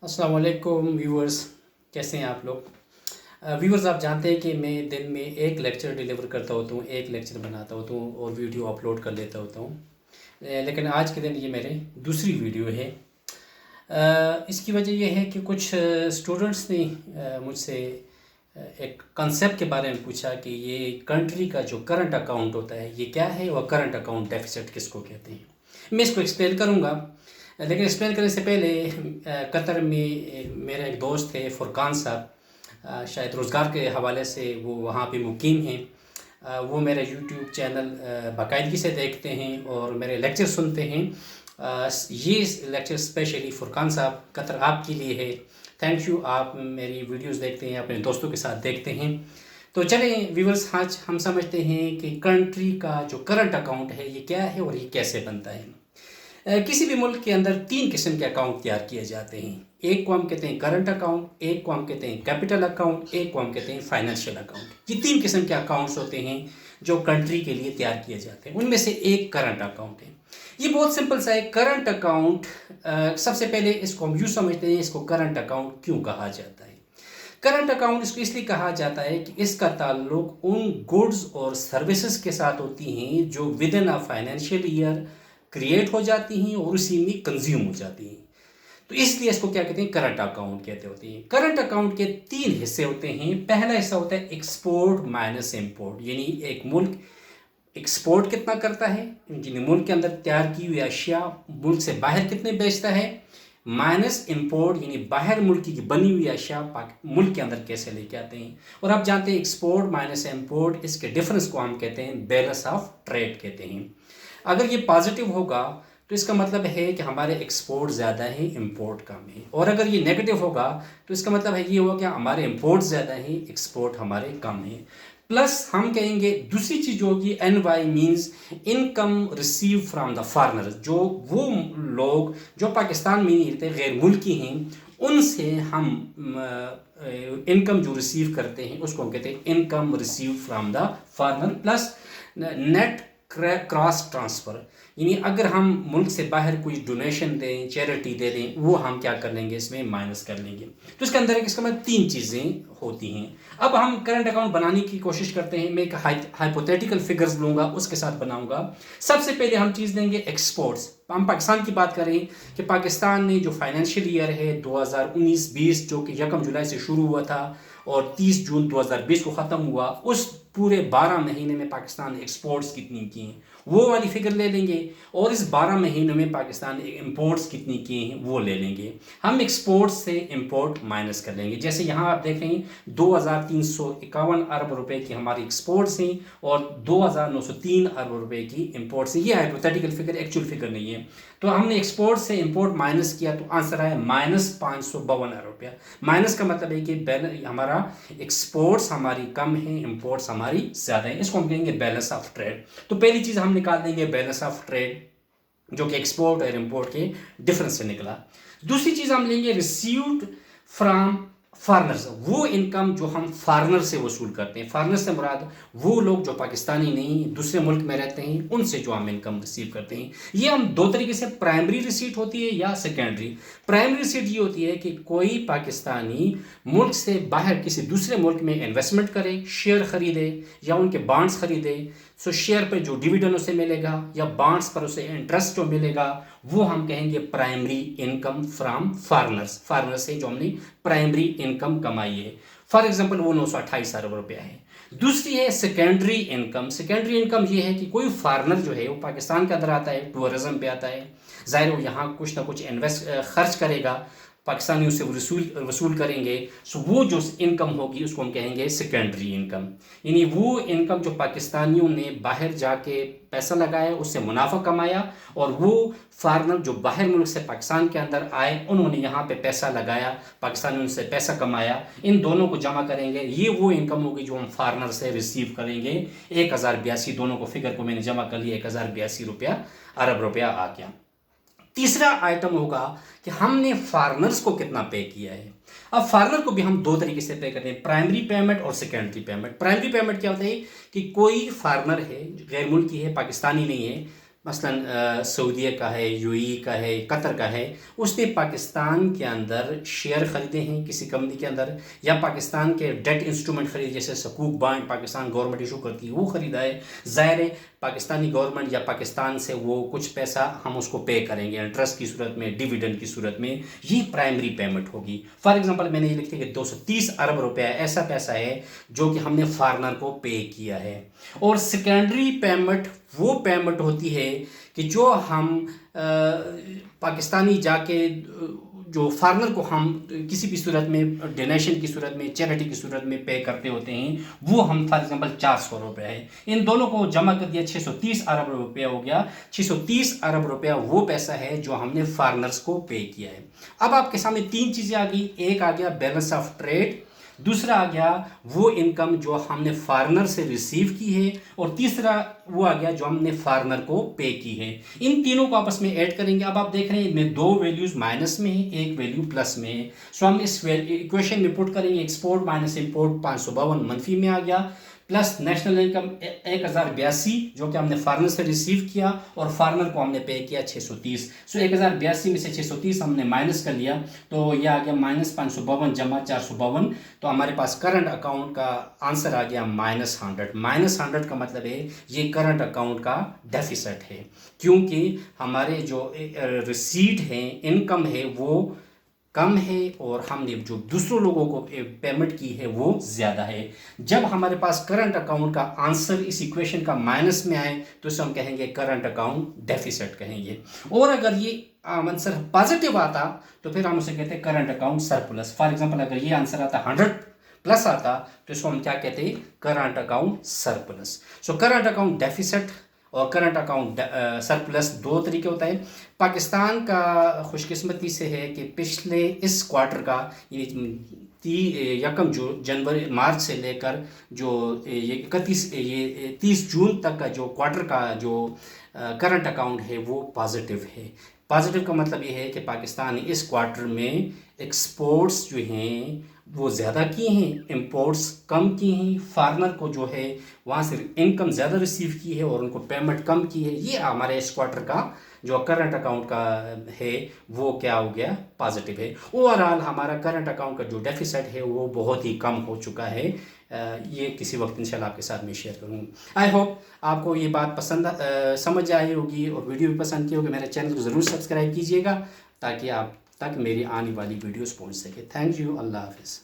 السلام علیکم ویورز، کیسے ہیں آپ لوگ؟ ویورز، آپ جانتے ہیں کہ میں دن میں ایک لیکچر ڈیلیور کرتا ہوتا ہوں، ایک لیکچر بناتا ہوتا ہوں اور ویڈیو اپلوڈ کر لیتا ہوتا ہوں، لیکن آج کے دن یہ میرے دوسری ویڈیو ہے۔ اس کی وجہ یہ ہے کہ کچھ اسٹوڈنٹس نے مجھ سے ایک کنسیپٹ کے بارے میں پوچھا کہ یہ کنٹری کا جو کرنٹ اکاؤنٹ ہوتا ہے یہ کیا ہے، اور کرنٹ اکاؤنٹ ڈیفیسٹ کس کو کہتے ہیں۔ میں اس کو ایکسپلین کروں گا، لیکن ایکسپلین کرنے سے پہلے قطر میں میرا ایک دوست ہے فرقان صاحب، شاید روزگار کے حوالے سے وہ وہاں پہ مقیم ہیں۔ وہ میرا یوٹیوب چینل باقاعدگی سے دیکھتے ہیں اور میرے لیکچر سنتے ہیں۔ یہ لیکچر اسپیشلی فرقان صاحب قطر آپ کے لیے ہے۔ تھینک یو، آپ میری ویڈیوز دیکھتے ہیں، اپنے دوستوں کے ساتھ دیکھتے ہیں۔ تو چلیں ویورز، آج ہم سمجھتے ہیں کہ کنٹری کا جو کرنٹ اکاؤنٹ ہے یہ کیا ہے اور یہ کیسے بنتا ہے۔ کسی بھی ملک کے اندر تین قسم کے اکاؤنٹ تیار کیے جاتے ہیں۔ ایک کو ہم کہتے ہیں کرنٹ اکاؤنٹ، ایک کو ہم کہتے ہیں کیپٹل اکاؤنٹ، ایک کو ہم کہتے ہیں فائنینشیل اکاؤنٹ۔ یہ تین قسم کے اکاؤنٹس ہوتے ہیں جو کنٹری کے لیے تیار کیے جاتے ہیں، ان میں سے ایک کرنٹ اکاؤنٹ ہے۔ یہ بہت سمپل سا ہے کرنٹ اکاؤنٹ۔ سب سے پہلے اس کو ہم یوں سمجھتے ہیں، اس کو کرنٹ اکاؤنٹ کیوں کہا جاتا ہے؟ کرنٹ اکاؤنٹ اس لیے کہا جاتا ہے کہ اس کا تعلق ان گڈز اور سروسز کے ساتھ ہوتی ہیں جو within a financial year create ہو جاتی ہیں اور اسی میں کنزیوم ہو جاتی ہیں۔ تو اس لیے اس کو کیا کہتے ہیں؟ کرنٹ اکاؤنٹ کہتے ہوتے ہیں۔ کرنٹ اکاؤنٹ کے تین حصے ہوتے ہیں۔ پہلا حصہ ہوتا ہے ایکسپورٹ مائنس امپورٹ، یعنی ایک ملک ایکسپورٹ کتنا کرتا ہے، یعنی ملک کے اندر تیار کی ہوئی اشیاء ملک سے باہر کتنے بیچتا ہے، مائنس امپورٹ یعنی باہر ملک کی بنی ہوئی اشیاء ملک کے اندر کیسے لے کے آتے ہیں۔ اور آپ جانتے ہیں ایکسپورٹ مائنس امپورٹ، اس کے ڈفرنس کو ہم کہتے ہیں بیلنس آف ٹریڈ کہتے ہیں۔ اگر یہ پازیٹیو ہوگا تو اس کا مطلب ہے کہ ہمارے ایکسپورٹ زیادہ ہیں، امپورٹ کم ہے، اور اگر یہ نیگیٹو ہوگا تو اس کا مطلب ہے یہ ہوگا کہ ہمارے امپورٹ زیادہ ہیں، ایکسپورٹ ہمارے کم ہیں۔ پلس ہم کہیں گے دوسری چیز جو ہوگی N Y means income receive from the foreigner, جو وہ لوگ جو پاکستان میں نہیں رہتے، غیر ملکی ہیں، ان سے ہم انکم جو ریسیو کرتے ہیں اس کو ہم کہتے ہیں income receive from the foreigner. Plus net cross transfer, یعنی اگر ہم ملک سے باہر کوئی ڈونیشن دیں، چیریٹی دے دیں، وہ ہم کیا کر لیں گے، اس میں مائنس کر لیں گے۔ تو اس کے اندر اس کا مطلب تین چیزیں ہوتی ہیں۔ اب ہم کرنٹ اکاؤنٹ بنانے کی کوشش کرتے ہیں۔ میں ایک ہائپوتھیٹیکل فگرز لوں گا، اس کے ساتھ بناؤں گا۔ سب سے پہلے ہم چیز لیں گے ایکسپورٹس۔ ہم پاکستان کی بات کریں کہ پاکستان نے جو فائنینشیل ایئر ہے 2019-20 جو کہ 1 جولائی سے شروع ہوا تھا اور 30 جون 2020 کو ختم ہوا، اس پورے 12 مہینے میں پاکستان نے ایکسپورٹس کتنی کی ہیں وہ والی فگر لے لیں گے، اور اس 12 مہینوں میں پاکستان نے امپورٹس کتنی کی ہیں وہ لے لیں گے۔ ہم ایکسپورٹ سے امپورٹ مائنس کر لیں گے۔ جیسے یہاں آپ دیکھ رہے ہیں 2351 ارب روپے کی ہماری ایکسپورٹس ہیں اور 2903 ارب روپے کی امپورٹس ہیں۔ یہ ہائپوتھیٹیکل فگر، ایکچوئل فگر نہیں ہے۔ تو ہم نے ایکسپورٹ سے امپورٹ مائنس کیا تو آنسر آیا -552 ارب روپیہ۔ مائنس کا مطلب ہے کہ ہمارا ایکسپورٹس ہماری کم ہیں، امپورٹس ہماری زیادہ ہیں۔ اس کو ہم کہیں گے بیلنس آف ٹریڈ۔ تو پہلی چیز ہم نکال دیں گے بیلنس آف ٹریڈ، جو کہ ایکسپورٹ اور امپورٹ کے ڈفرنس سے نکلا۔ دوسری چیز ہم لیں گے ریسیوڈ فرام فارنرز، وہ انکم جو ہم فارنر سے وصول کرتے ہیں۔ فارنر سے مراد وہ لوگ جو پاکستانی نہیں، دوسرے ملک میں رہتے ہیں، ان سے جو ہم انکم ریسیو کرتے ہیں۔ یہ ہم دو طریقے سے، پرائمری ریسیٹ ہوتی ہے یا سیکنڈری۔ پرائمری ریسیٹ یہ ہوتی ہے کہ کوئی پاکستانی ملک سے باہر کسی دوسرے ملک میں انویسٹمنٹ کرے، شیئر خریدے یا ان کے بانڈز خریدے، سو شیئر پہ جو ڈیویڈنڈ اسے ملے گا یا بانڈز پر اسے انٹرسٹ جو ملے گا وہ ہم کہیں گے primary income from foreigners. Foreigner سے جو ہم نے پرائمری انکم کمائی ہے، فار ایگزامپل وہ 928 ارب روپیہ ہے۔ دوسری ہے سیکنڈری انکم۔ سیکنڈری انکم یہ ہے کہ کوئی فارنر جو ہے وہ پاکستان کے اندر آتا ہے، ٹورزم پہ آتا ہے، ظاہر وہ یہاں کچھ نہ کچھ خرچ کرے گا، پاکستانیوں سے وصول کریں گے، سو وہ جو انکم ہوگی اس کو ہم کہیں گے سیکنڈری انکم، یعنی وہ انکم جو پاکستانیوں نے باہر جا کے پیسہ لگایا، اس سے منافع کمایا، اور وہ فارنر جو باہر ملک سے پاکستان کے اندر آئے انہوں نے یہاں پہ پیسہ لگایا، پاکستانیوں سے پیسہ کمایا، ان دونوں کو جمع کریں گے، یہ وہ انکم ہوگی جو ہم فارنر سے ریسیو کریں گے۔ 1082 دونوں کو فگر کو میں نے جمع کر لیا، 1082 ارب روپیہ آ گیا۔ تیسرا آئٹم ہوگا کہ ہم نے فارنرز کو کتنا پے کیا ہے۔ اب فارنر کو بھی ہم دو طریقے سے پے کرتے ہیں، پرائمری پیمنٹ اور سیکنڈری پیمنٹ۔ پرائمری پیمنٹ کیا ہوتا ہے کہ کوئی فارنر ہے، غیر ملکی ہے، پاکستانی نہیں ہے، مثلا سعودیہ کا ہے، یو اے ای کا ہے، قطر کا ہے، اس نے پاکستان کے اندر شیئر خریدے ہیں کسی کمپنی کے اندر، یا پاکستان کے ڈیٹ انسٹرومنٹ خریدے، جیسے سکوک بانڈ پاکستان گورنمنٹ ایشو کرتی ہے وہ خریدا ہے. ظاہر ہے پاکستانی گورنمنٹ یا پاکستان سے وہ کچھ پیسہ ہم اس کو پے کریں گے انٹرسٹ کی صورت میں، ڈیویڈنڈ کی صورت میں، یہ پرائمری پیمنٹ ہوگی. فار ایگزامپل میں نے یہ لکھتے کہ 230 ارب روپیہ ایسا پیسہ ہے جو کہ ہم نے فارنر کو پے کیا ہے. اور سیکنڈری پیمنٹ وہ پیمنٹ ہوتی ہے کہ جو ہم پاکستانی جا کے جو فارنر کو ہم کسی بھی صورت میں ڈونیشن کی صورت میں، چیریٹی کی صورت میں پے کرتے ہوتے ہیں، وہ ہم فار ایگزامپل 400 روپے ہے. ان دونوں کو جمع کر دیا 630 ارب روپیہ ہو گیا. 630 ارب روپیہ وہ پیسہ ہے جو ہم نے فارنرز کو پے کیا ہے. اب آپ کے سامنے تین چیزیں آ گئی. ایک آ گیا بیلنس آف ٹریڈ، دوسرا آ گیا وہ انکم جو ہم نے فارنر سے ریسیو کی ہے، اور تیسرا وہ آ گیا جو ہم نے فارنر کو پے کی ہے. ان تینوں کو آپس میں ایڈ کریں گے. اب آپ دیکھ رہے ہیں میں دو ویلیوز مائنس میں ہیں، ایک ویلیو پلس میں ہے. سو ہم اس ایکویشن میں پٹ کریں گے ایکسپورٹ مائنس امپورٹ 552 منفی میں آ گیا، پلس نیشنل انکم 1082 جو کہ ہم نے فارنر سے ریسیو کیا اور فارنر کو ہم نے پے کیا 630. سو 1082 میں سے 630 ہم نے مائنس کر لیا تو یہ آ گیا مائنس 552 جمع 452. تو ہمارے پاس کرنٹ اکاؤنٹ کا آنسر آ گیا -100. -100 کا مطلب ہے یہ کرنٹ اکاؤنٹ کا ڈیفیسٹ ہے، کیونکہ ہمارے جو ریسیٹ ہیں، انکم ہے، وہ کم ہے اور ہم نے جو دوسروں لوگوں کو پیمنٹ کی ہے وہ زیادہ ہے. جب ہمارے پاس کرنٹ اکاؤنٹ کا آنسر اس ایکویشن کا مائنس میں آئے تو اسے ہم کہیں گے کرنٹ اکاؤنٹ ڈیفیسٹ کہیں گے. اور اگر یہ آنسر پازیٹیو آتا تو پھر ہم اسے کہتے ہیں current account surplus. For example اگر یہ آنسر آتا 100 پلس آتا تو اس کو ہم کیا کہتے ہیں؟ Current account surplus. So current account deficit اور کرنٹ اکاؤنٹ سرپلس دو طریقے ہوتا ہے. پاکستان کا خوش قسمتی سے ہے کہ پچھلے اس کوارٹر کا یکم جنوری مارچ سے لے کر جو 30 جون تک کا جو کوارٹر کا جو کرنٹ اکاؤنٹ ہے وہ پازیٹیو ہے. پازیٹیو کا مطلب یہ ہے کہ پاکستان نے اس کوارٹر میں ایکسپورٹس جو ہیں وہ زیادہ کیے ہیں، امپورٹس کم کی ہیں. فارنر کو جو ہے وہاں سے انکم زیادہ ریسیو کی ہے اور ان کو پیمنٹ کم کی ہے. یہ ہمارے اس کوارٹر کا جو کرنٹ اکاؤنٹ کا ہے وہ کیا ہو گیا؟ پازیٹیو ہے. اوور آل ہمارا کرنٹ اکاؤنٹ کا جو ڈیفیسٹ ہے وہ بہت ہی کم ہو چکا ہے. یہ کسی وقت انشاءاللہ آپ کے ساتھ میں شیئر کروں. آئی ہوپ آپ کو یہ بات پسند سمجھ آئی ہوگی اور ویڈیو بھی پسند کی ہوگی. میرے چینل کو ضرور سبسکرائب کیجیے گا تاکہ آپ تک میری آنے والی ویڈیوز پہنچ سکے. Thank you. اللہ حافظ.